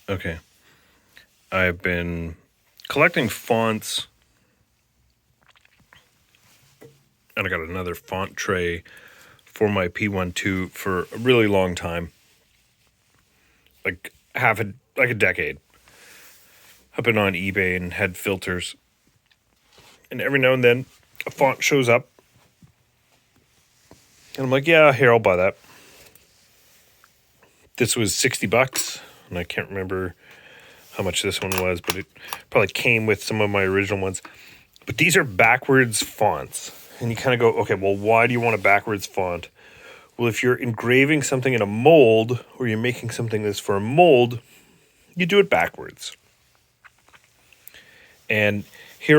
Okay. I've been collecting fonts, and I got another font tray for my P1-2 for a really long time. Like a decade. I've been on eBay and had filters. And every now and then a font shows up. And I'm like, yeah, here, I'll buy that. This was $60, and I can't remember how much this one was, but it probably came with some of my original ones. But these are backwards fonts. And you kind of go, okay, well, why do you want a backwards font? Well, if you're engraving something in a mold, or you're making something that's for a mold, you do it backwards. And these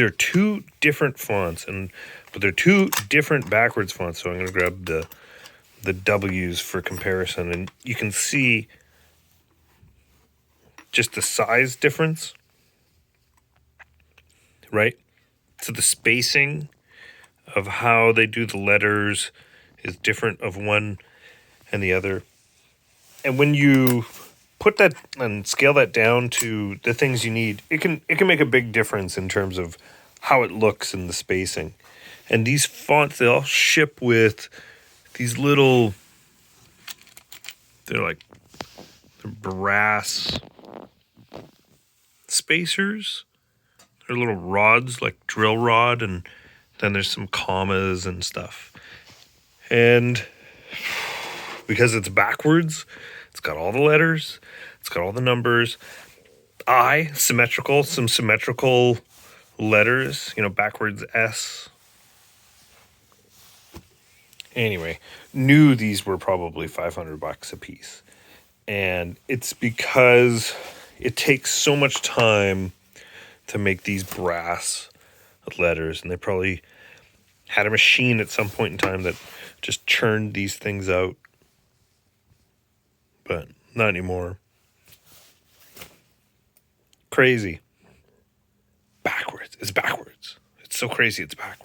are two different fonts, but they're two different backwards fonts. So I'm going to grab the W's for comparison, and you can see just the size difference, right? So the spacing of how they do the letters is different of one and the other. And when you put that and scale that down to the things you need, it can make a big difference in terms of how it looks and the spacing. And these fonts, they all ship with these little, they're brass spacers. They're little rods, like drill rod, and then there's some commas and stuff. And because it's backwards, it's got all the letters, it's got all the numbers. Some symmetrical letters, backwards S. Anyway, knew these were probably $500 a piece. And it's because it takes so much time to make these brass letters, and they probably had a machine at some point in time that just churned these things out, but not anymore. Crazy. Backwards. It's backwards. It's so crazy it's backwards.